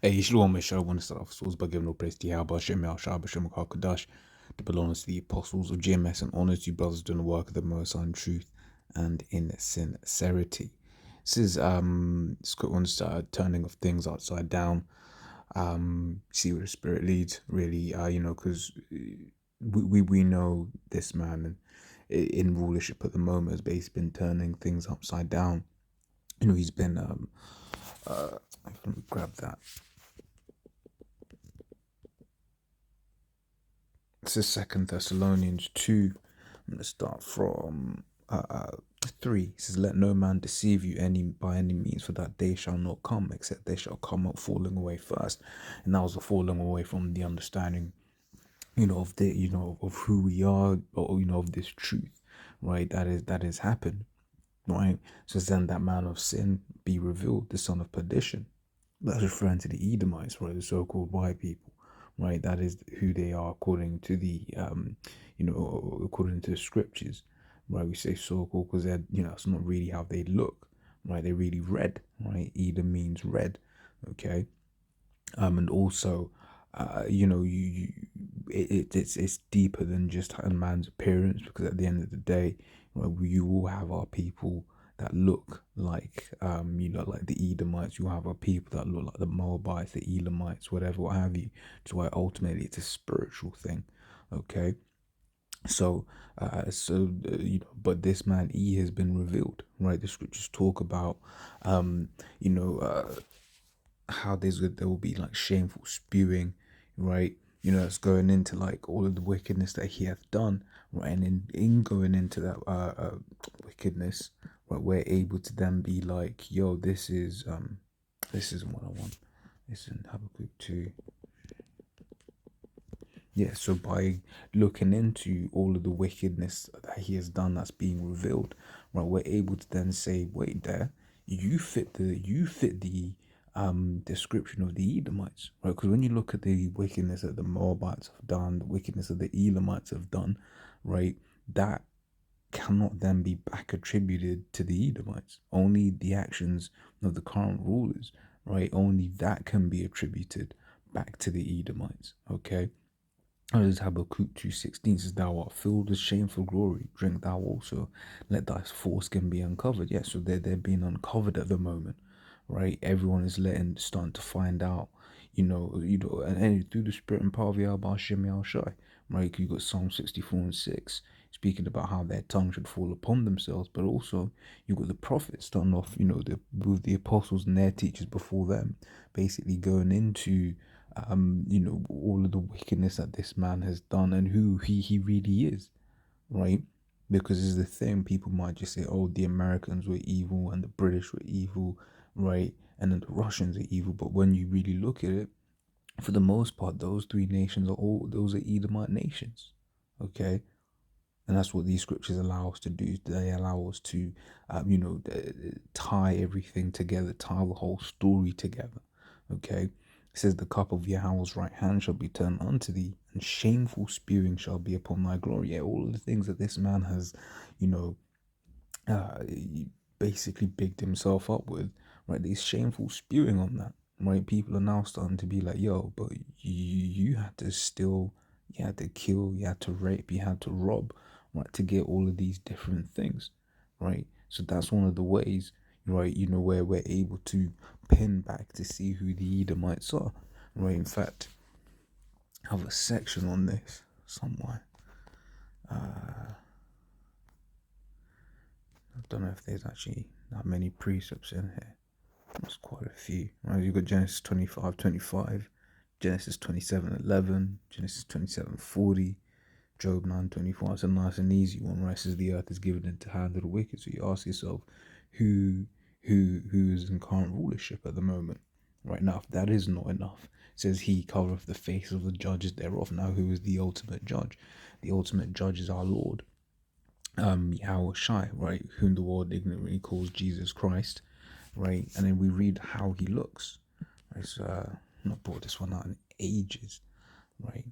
Hey, Shalom, Michelle. I want to start off source by giving all praise to Yahweh, Shem, Yahshua, B'Shem, HaKadosh, to belongs to the apostles of GMS, and honor to you, brothers, doing the work of the Most High in truth and in sincerity. This is Scott wants to turning of things upside down. See where the spirit leads, really. Because we know this man and in rulership at the moment has basically been turning things upside down. He's been let me grab that. This is Second Thessalonians 2. I'm going to start from 3. It says, "Let no man deceive you by any means, for that day shall not come, except they shall come up falling away first." And that was the falling away from the understanding, of who we are, or of this truth, right? That is happened, right? So then that man of sin be revealed, the son of perdition. That's referring to the Edomites, right? The so-called white people, right? That is who they are according to the, according to the scriptures, right? We say so-called because they're, it's not really how they look, right? They're really red, right? Edom means red, okay? And also, it's deeper than just a man's appearance, because at the end of the day, we all have our people that look like like the Edomites. You have our people that look like the Moabites, the Elamites, whatever, what have you. So why ultimately it's a spiritual thing, okay? So, but this man E has been revealed, right? The scriptures talk about, um, you know, uh, how there will be like shameful spewing, right? It's going into like all of the wickedness that he hath done, right? And in going into that wickedness, right, we're able to then be like, yo, this isn't what I want. This is Habakkuk 2. Yeah, so by looking into all of the wickedness that he has done that's being revealed, right, we're able to then say, wait there, you fit the description of the Edomites, right? Because when you look at the wickedness that the Moabites have done, the wickedness that the Elamites have done, right, that cannot then be back attributed to the Edomites. Only the actions of the current rulers, right? Only that can be attributed back to the Edomites. Okay. As Habakkuk 2:16 says, "Thou art filled with shameful glory. Drink thou also. Let thy foreskin be uncovered." Yeah, so they're being uncovered at the moment, right? Everyone is starting to find out, and through the spirit and power of Yahweh Shem Shai, right? You got Psalm 64:6 speaking about how their tongue should fall upon themselves, but also you got the prophets starting off, with the apostles and their teachers before them, basically going into all of the wickedness that this man has done and who he really is, right? Because this is the thing, people might just say, oh, the Americans were evil and the British were evil, right? And then the Russians are evil. But when you really look at it, for the most part, those three nations those are Edomite nations, okay? And that's what these scriptures allow us to do. They allow us to, tie everything together, tie the whole story together. Okay. It says, "The cup of Yahweh's right hand shall be turned unto thee, and shameful spewing shall be upon thy glory." Yeah, all of the things that this man has, you know, basically bigged himself up with, right? These shameful spewing on that, right? People are now starting to be like, yo, but you had to steal, you had to kill, you had to rape, you had to rob, right, to get all of these different things, right? So that's one of the ways, right, where we're able to pin back to see who the Edomites are, right? In fact, I have a section on this somewhere. I don't know if there's actually that many precepts in here. There's quite a few. Right, you've got Genesis 25:25, Genesis 27:11, Genesis 27:40, Job 9:24. It's a nice and easy one, right? It says the earth is given into hand of the wicked. So you ask yourself, who is in current rulership at the moment? Right now, if that is not enough, it says he covereth the face of the judges thereof. Now, who is the ultimate judge? The ultimate judge is our Lord, Yahweh Shai, right? Whom the world ignorantly calls Jesus Christ, right? And then we read how he looks. Right? So, I've not brought this one out in ages, right?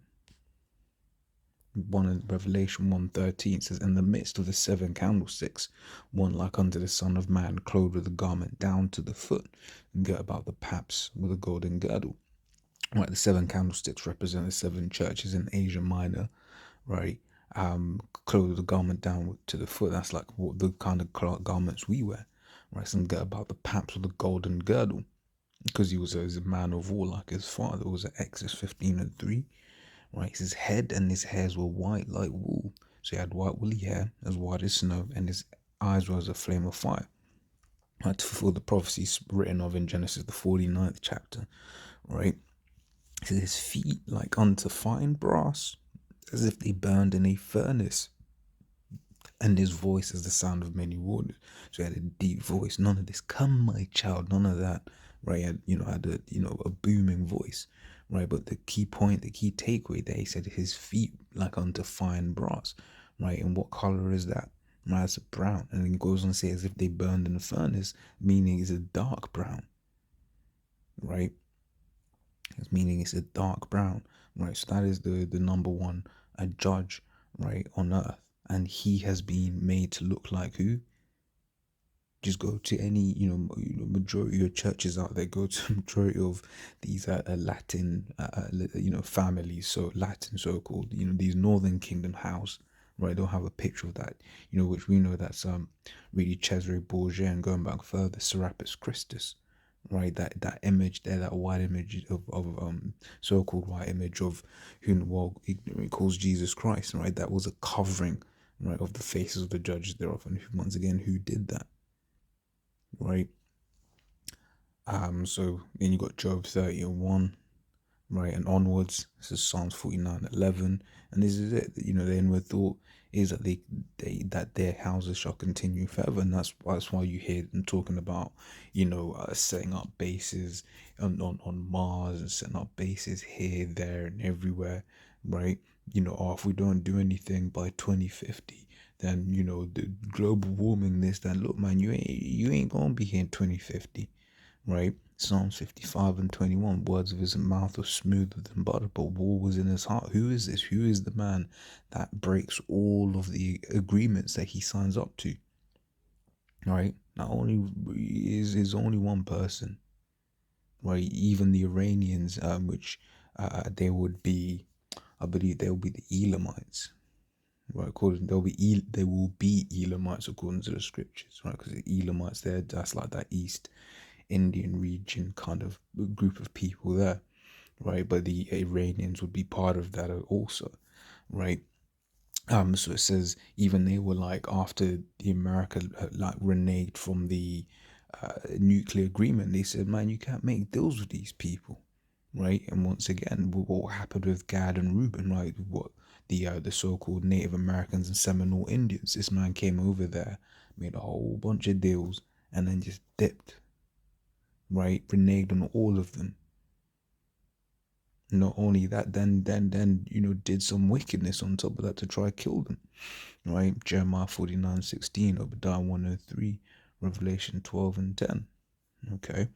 One in Revelation 1:13 says, in the midst of the seven candlesticks, one like unto the Son of Man, clothed with a garment down to the foot, and girt about the paps with a golden girdle. Right, the seven candlesticks represent the seven churches in Asia Minor, right? Clothed with a garment down to the foot. That's like what the kind of garments we wear, right? Some girt about the paps with a golden girdle, because he was a man of war like his father. Was at Exodus 15:3. Right, his head and his hairs were white like wool. So he had white woolly hair, as white as snow, and his eyes were as a flame of fire. Right, to fulfill the prophecies written of in Genesis, the 49th chapter. Right, so his feet like unto fine brass, as if they burned in a furnace, and his voice is the sound of many waters. So he had a deep voice. None of this, come my child, none of that. Right, he had, had a booming voice. Right, but the key point, the key takeaway there, he said his feet like unto fine brass. Right, and what color is that? Right, it's a brown. And then he goes on to say as if they burned in a furnace, meaning it's a dark brown. Right, it's meaning it's a dark brown. Right, so that is the number one, a judge, right, on earth. And he has been made to look like who? Just go to any, majority of churches out there. Go to majority of these Latin, families. So Latin, so-called, these Northern Kingdom house, right? They'll have a picture of that, which we know that's really Cesare Borgia, and going back further, Serapis Christus, right? That image there, that white image of so-called white image of who, well, it calls Jesus Christ, right? That was a covering, right, of the faces of the judges thereof, and once again, who did that? Right. So then you got Job 30:1, right, and onwards. This is Psalms 49:11, and this is it. The inward thought is that that their houses shall continue forever, and that's why you hear them talking about, setting up bases on Mars, and setting up bases here, there, and everywhere, right? If we don't do anything by 2050, then the global warming, this, that. Look, man, you ain't gonna be here in 2050, right? Psalms 55:21, words of his mouth were smoother than butter, but war was in his heart. Who is this? Who is the man that breaks all of the agreements that he signs up to? Right? Not only is only one person, right? Even the Iranians, which they would be, I believe they will be the Elamites, right? They will be Elamites according to the scriptures, right? Because the Elamites, that's like that East Indian region kind of group of people there, right? But the Iranians would be part of that also, right? So it says even they were like, after the America like reneged from the nuclear agreement, they said, man, you can't make deals with these people, right? And once again, what happened with Gad and Reuben, right? What the so-called Native Americans and Seminole Indians, this man came over there, made a whole bunch of deals, and then just dipped, right? Reneged on all of them. Not only that, then did some wickedness on top of that to try to kill them, right? Jeremiah 49:16, Obadiah 103, Revelation 12:10. Okay,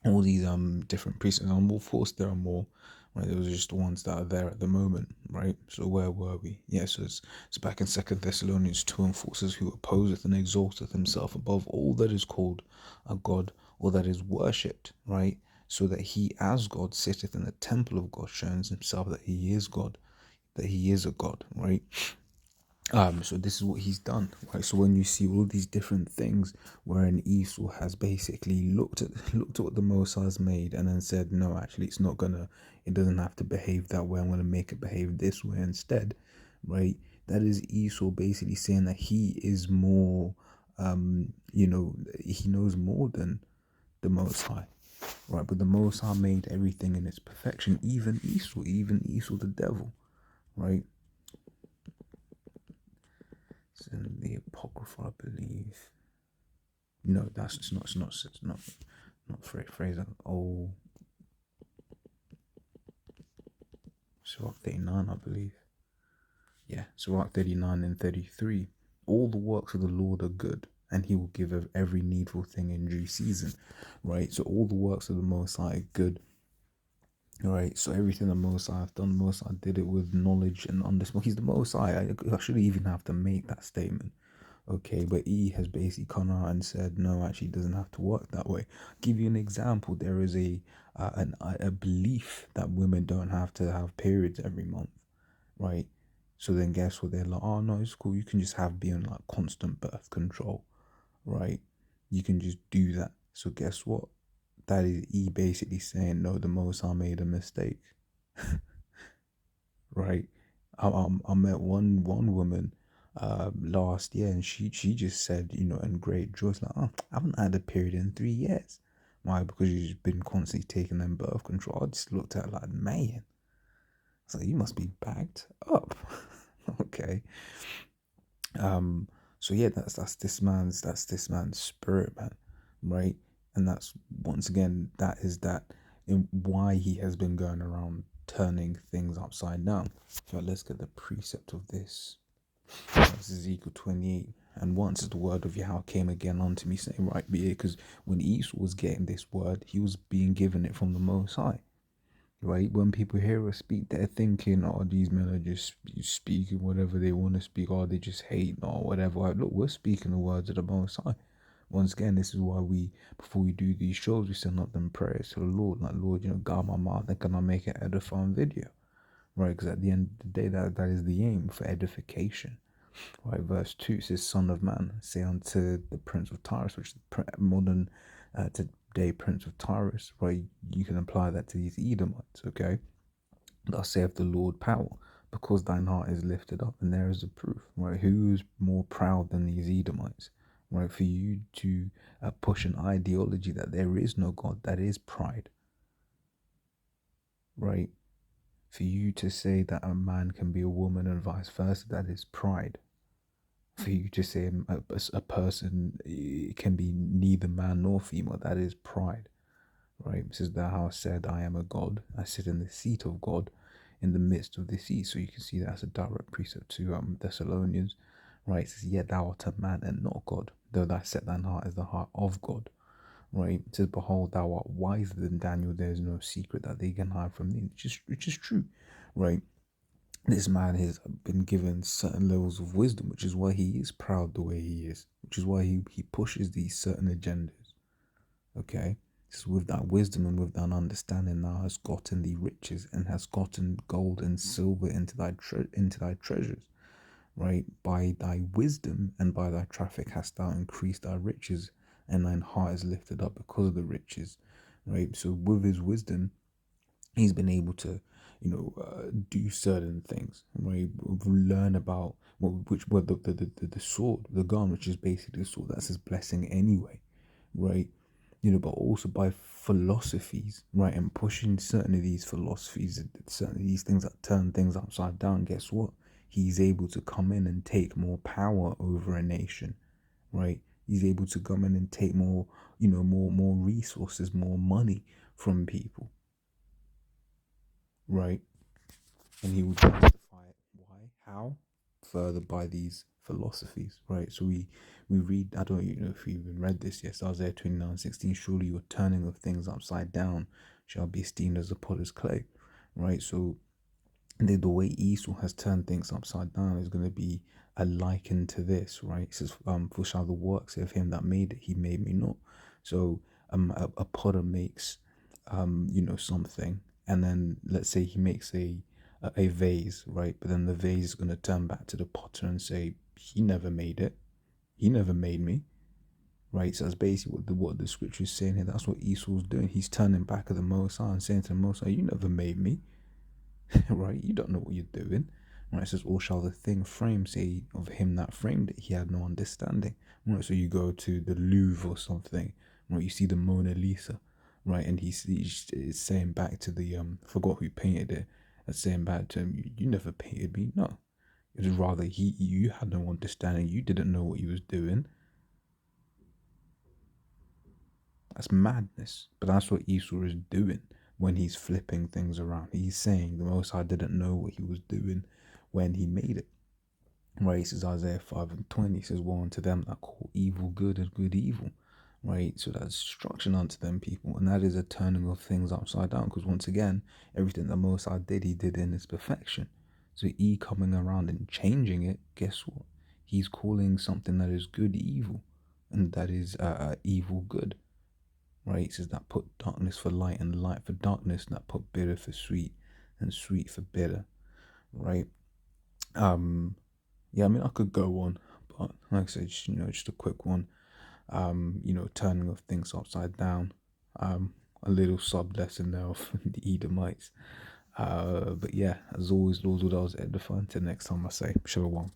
all these different precepts, and of course there are more, right? Those are just the ones that are there at the moment, right? So where were we? Yes, it's back in 2 Thessalonians 2:4, says, who opposeth and exalteth himself above all that is called a god, or that is worshipped, right? So that he as God sitteth in the temple of God, shows himself that he is God, that he is a God, right? So this is what he's done, right? So when you see all these different things wherein Esau has basically looked at what the Most High has made, and then said, no, actually it doesn't have to behave that way, I'm gonna make it behave this way instead, right? That is Esau basically saying that he is more, he knows more than the Most High, right? But the Most High made everything in its perfection, even Esau the devil, right? It's in the Apocrypha, I believe. No, it's not Fraser. Oh, Sirach 39, I believe. Yeah, Sirach 39 and 33. All the works of the Lord are good, and he will give of every needful thing in due season, right? So all the works of the Most High are good, Right, so everything the Most High have done, Most High did it with knowledge and understanding. He's the Most High. I shouldn't even have to make that statement. Okay, but E has basically come out and said no, actually, it doesn't have to work that way. Give you an example. There is a belief that women don't have to have periods every month, right? So then guess what? They're like, oh no, it's cool. You can just be on like constant birth control, right? You can just do that. So guess what? That is E basically saying no, the Most High made a mistake, right? I met one woman last year, and she just said, in great joy, like, oh, I haven't had a period in 3 years. Why? Because you've been constantly taking them birth control. I just looked at her like, man. I was like, you must be backed up. Okay. Um, so yeah, that's this man's spirit, man, right? And that's once again that is that in why he has been going around turning things upside down. So let's get the precept of this. This is Ezekiel 28. And once the word of Yahweh came again unto me, saying, right, be it, because when Esau was getting this word, he was being given it from the Most High, right? When people hear us speak, they're thinking, oh, these men are just speaking whatever they want to speak, or they just hate, or whatever. Like, look, we're speaking the words of the Most High. Once again, this is why before we do these shows, we send up them prayers to the Lord, like, Lord, guard my mouth, and can I make an edifying video, right? Because at the end of the day, that is the aim for edification, right? Verse 2 says, Son of man, say unto the Prince of Tyrus, which is the modern today Prince of Tyrus, right? You can apply that to these Edomites, okay? Thus saith the Lord power, because thine heart is lifted up, and there is a proof, right? Who is more proud than these Edomites, right? For you to push an ideology that there is no God, that is pride, right? For you to say that a man can be a woman and vice versa, that is pride. For you to say a person can be neither man nor female, that is pride, right? It says, thou hast said, I am a God, I sit in the seat of God in the midst of the sea. So you can see that's a direct precept to Thessalonians, right? It says, yet thou art a man and not God, though thy set thine heart is the heart of God, right? It says, behold, thou art wiser than Daniel, there is no secret that they can hide from thee, which is true, right? This man has been given certain levels of wisdom, which is why he is proud the way he is, which is why he pushes these certain agendas. Okay? So with that wisdom and with that understanding, thou hast gotten thee riches and hast gotten gold and silver into thy treasures. Right? By thy wisdom and by thy traffic hast thou increased thy riches, and thine heart is lifted up because of the riches. Right? So with his wisdom, he's been able to do certain things, right? Learn about which were the sword, the gun, which is basically the sword, that's his blessing anyway, right? But also by philosophies, right? And pushing certain of these philosophies, certain of these things that turn things upside down, guess what? He's able to come in and take more power over a nation, right? He's able to come in and take more, more resources, more money from people, right? And he will justify it. Why? How? Further by these philosophies, right? So we read, I don't know if you even read this, yes, Isaiah 29:16, surely your turning of things upside down shall be esteemed as a potter's clay, right? So the way Esau has turned things upside down is going to be a liken to this, right? It says, for shall the works of him that made it, he made me not. So a potter makes something, and then let's say he makes a vase, right? But then the vase is going to turn back to the potter and say, he never made it, he never made me, right? So that's basically what the scripture is saying here. That's what Esau's doing. He's turning back at the Mosai and saying to the Mosai, you never made me. Right? You don't know what you're doing. Right? It says, or shall the thing framed say of him that framed it, he had no understanding. Right? So you go to the Louvre or something, right? You see the Mona Lisa, right? And he's saying back to the forgot who painted it, and saying back to him, you never painted me. No, it was rather you had no understanding. You didn't know what he was doing. That's madness. But that's what Esau is doing when he's flipping things around. He's saying the Most High didn't know what he was doing when he made it. Right? He says Isaiah 5:20 says, woe unto them that call evil good and good evil. right? So that's destruction unto them people, and that is a turning of things upside down. Because once again, everything that Mosai did, he did in his perfection. So E coming around and changing it, guess what? He's calling something that is good evil, and that is evil good, right? It says that put darkness for light and light for darkness, and that put bitter for sweet and sweet for bitter, right? Um, yeah, I mean I could go on, but like I said, just a quick one. Turning of things upside down. A little sub lesson there of the Edomites. But yeah, as always, Lord, I was edifying. Till next time, I say, Shalom.